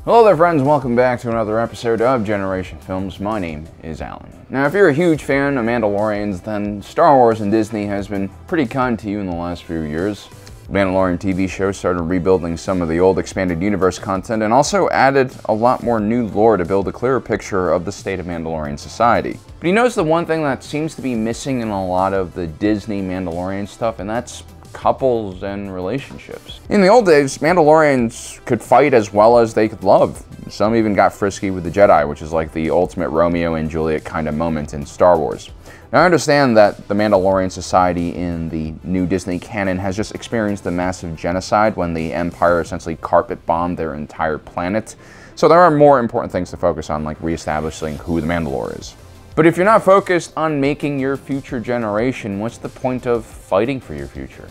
Hello there friends, welcome back to another episode of Generation Films. My name is Alan. Now if you're a huge fan of Mandalorians, then Star Wars and Disney has been pretty kind to you in the last few years. The Mandalorian TV show started rebuilding some of the old expanded universe content and also added a lot more new lore to build a clearer picture of the state of Mandalorian society. But you notice the one thing that seems to be missing in a lot of the Disney Mandalorian stuff, and that's couples and relationships. In the old days, Mandalorians could fight as well as they could love. Some even got frisky with the Jedi, which is like the ultimate Romeo and Juliet kind of moment in Star Wars. Now I understand that the Mandalorian society in the new Disney canon has just experienced a massive genocide when the Empire essentially carpet bombed their entire planet. So there are more important things to focus on, like reestablishing who the Mandalore is. But if you're not focused on making your future generation, what's the point of fighting for your future?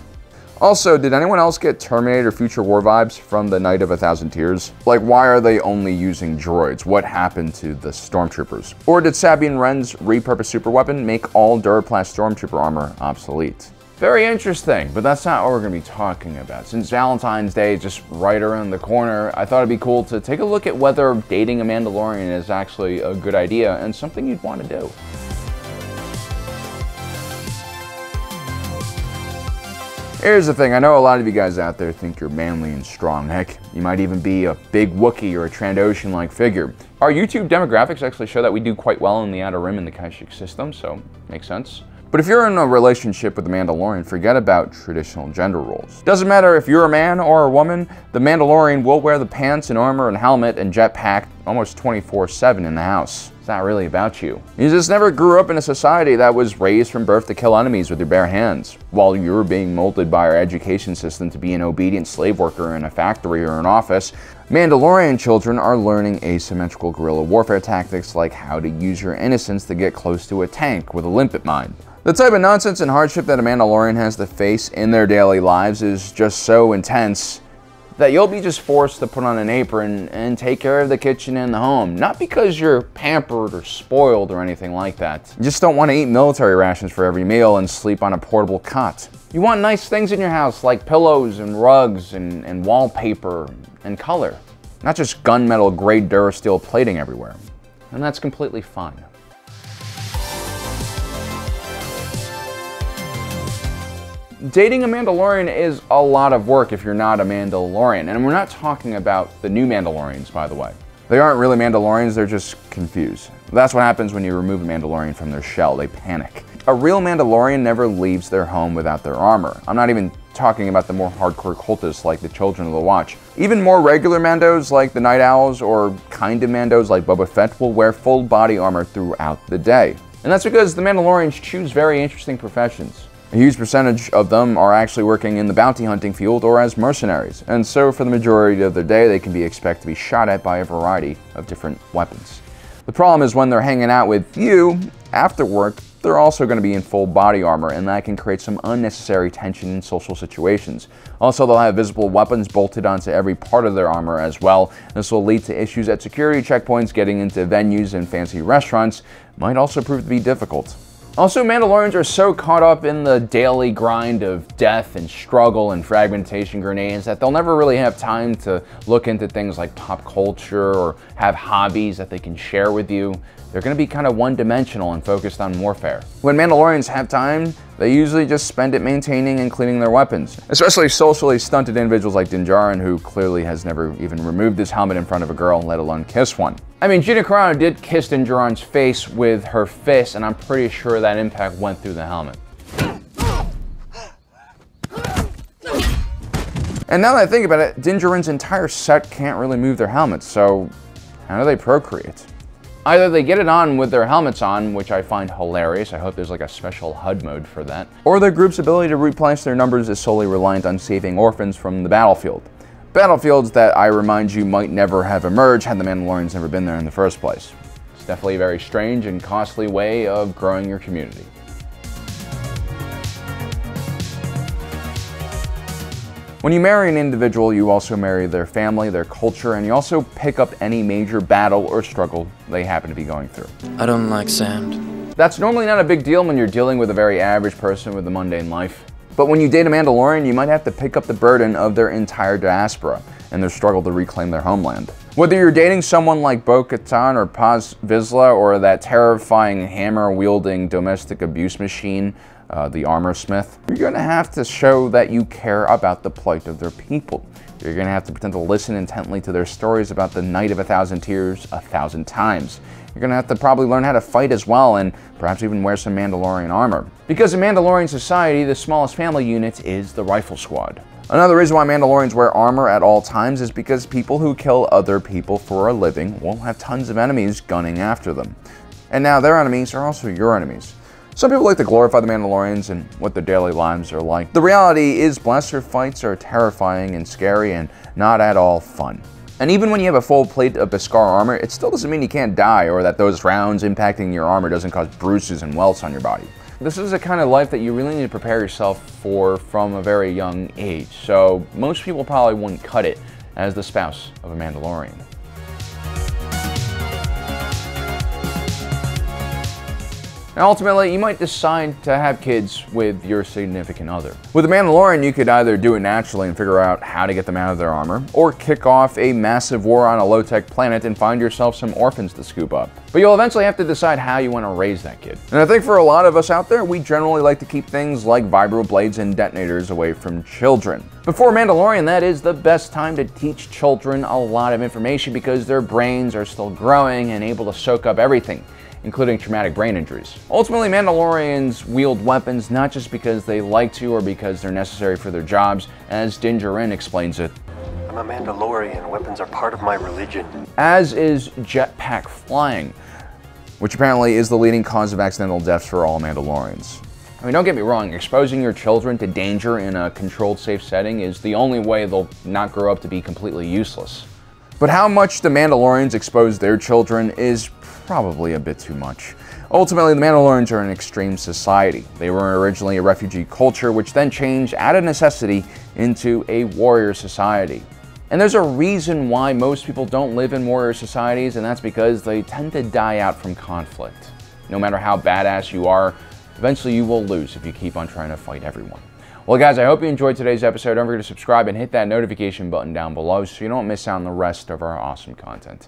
Also, did anyone else get Terminator Future War vibes from the Night of a Thousand Tears? Like, why are they only using droids? What happened to the Stormtroopers? Or did Sabine Wren's repurposed superweapon make all Duraplast Stormtrooper armor obsolete? Very interesting, but that's not what we're going to be talking about. Since Valentine's Day is just right around the corner, I thought it'd be cool to take a look at whether dating a Mandalorian is actually a good idea and something you'd want to do. Here's the thing, I know a lot of you guys out there think you're manly and strong. Heck, you might even be a big Wookiee or a Trandoshan-like figure. Our YouTube demographics actually show that we do quite well in the Outer Rim and the Kashyyyk system, so makes sense. But if you're in a relationship with the Mandalorian, forget about traditional gender roles. Doesn't matter if you're a man or a woman, the Mandalorian will wear the pants and armor and helmet and jetpack almost 24/7 in the house. It's not really about you. You just never grew up in a society that was raised from birth to kill enemies with your bare hands, while you were being molded by our education system to be an obedient slave worker in a factory or an office. Mandalorian children are learning asymmetrical guerrilla warfare tactics like how to use your innocence to get close to a tank with a limpet mine. The type of nonsense and hardship that a Mandalorian has to face in their daily lives is just so intense that you'll be just forced to put on an apron and take care of the kitchen and the home. Not because you're pampered or spoiled or anything like that. You just don't want to eat military rations for every meal and sleep on a portable cot. You want nice things in your house like pillows and rugs and wallpaper and color. Not just gunmetal grade Durasteel plating everywhere. And that's completely fine. Dating a Mandalorian is a lot of work if you're not a Mandalorian, and we're not talking about the new Mandalorians, by the way. They aren't really Mandalorians, they're just confused. That's what happens when you remove a Mandalorian from their shell, they panic. A real Mandalorian never leaves their home without their armor. I'm not even talking about the more hardcore cultists like the Children of the Watch. Even more regular Mandos like the Night Owls or kind of Mandos like Boba Fett will wear full body armor throughout the day. And that's because the Mandalorians choose very interesting professions. A huge percentage of them are actually working in the bounty hunting field or as mercenaries, and so for the majority of their day they can be expected to be shot at by a variety of different weapons. The problem is when they're hanging out with you after work, they're also going to be in full body armor, and that can create some unnecessary tension in social situations. Also, they'll have visible weapons bolted onto every part of their armor as well. This will lead to issues at security checkpoints. Getting into venues and fancy restaurants might also prove to be difficult. Also, Mandalorians are so caught up in the daily grind of death and struggle and fragmentation grenades that they'll never really have time to look into things like pop culture or have hobbies that they can share with you. They're going to be kind of one-dimensional and focused on warfare. When Mandalorians have time, they usually just spend it maintaining and cleaning their weapons. Especially socially stunted individuals like Din Djarin, who clearly has never even removed his helmet in front of a girl, let alone kiss one. I mean, Gina Carano did kiss Din Djarin's face with her fist, and I'm pretty sure that impact went through the helmet. And now that I think about it, Din Djarin's entire set can't really move their helmets, so how do they procreate? Either they get it on with their helmets on, which I find hilarious, I hope there's like a special HUD mode for that, or their group's ability to replenish their numbers is solely reliant on saving orphans from the battlefield. Battlefields that, I remind you, might never have emerged had the Mandalorians never been there in the first place. It's definitely a very strange and costly way of growing your community. When you marry an individual, you also marry their family, their culture, and you also pick up any major battle or struggle they happen to be going through. I don't like sand. That's normally not a big deal when you're dealing with a very average person with a mundane life. But when you date a Mandalorian, you might have to pick up the burden of their entire diaspora and their struggle to reclaim their homeland. Whether you're dating someone like Bo-Katan or Paz Vizsla or that terrifying hammer-wielding domestic abuse machine, the Armor Smith, you're going to have to show that you care about the plight of their people. You're going to have to pretend to listen intently to their stories about the Night of 1,000 Tears 1,000 times. You're going to have to probably learn how to fight as well and perhaps even wear some Mandalorian armor. Because in Mandalorian society, the smallest family unit is the Rifle Squad. Another reason why Mandalorians wear armor at all times is because people who kill other people for a living will have tons of enemies gunning after them. And now their enemies are also your enemies. Some people like to glorify the Mandalorians and what their daily lives are like. The reality is blaster fights are terrifying and scary and not at all fun. And even when you have a full plate of Beskar armor, it still doesn't mean you can't die or that those rounds impacting your armor doesn't cause bruises and welts on your body. This is a kind of life that you really need to prepare yourself for from a very young age, so most people probably wouldn't cut it as the spouse of a Mandalorian. Now ultimately, you might decide to have kids with your significant other. With a Mandalorian, you could either do it naturally and figure out how to get them out of their armor, or kick off a massive war on a low-tech planet and find yourself some orphans to scoop up. But you'll eventually have to decide how you want to raise that kid. And I think for a lot of us out there, we generally like to keep things like vibro blades and detonators away from children. But for Mandalorian, that is the best time to teach children a lot of information because their brains are still growing and able to soak up everything, including traumatic brain injuries. Ultimately, Mandalorians wield weapons not just because they like to or because they're necessary for their jobs, as Din Djarin explains it. I'm a Mandalorian. Weapons are part of my religion. As is jetpack flying, which apparently is the leading cause of accidental deaths for all Mandalorians. I mean, don't get me wrong, exposing your children to danger in a controlled, safe setting is the only way they'll not grow up to be completely useless. But how much the Mandalorians expose their children is probably a bit too much. Ultimately, the Mandalorians are an extreme society. They were originally a refugee culture, which then changed out of necessity into a warrior society. And there's a reason why most people don't live in warrior societies, and that's because they tend to die out from conflict. No matter how badass you are, eventually you will lose if you keep on trying to fight everyone. Well guys, I hope you enjoyed today's episode. Don't forget to subscribe and hit that notification button down below so you don't miss out on the rest of our awesome content.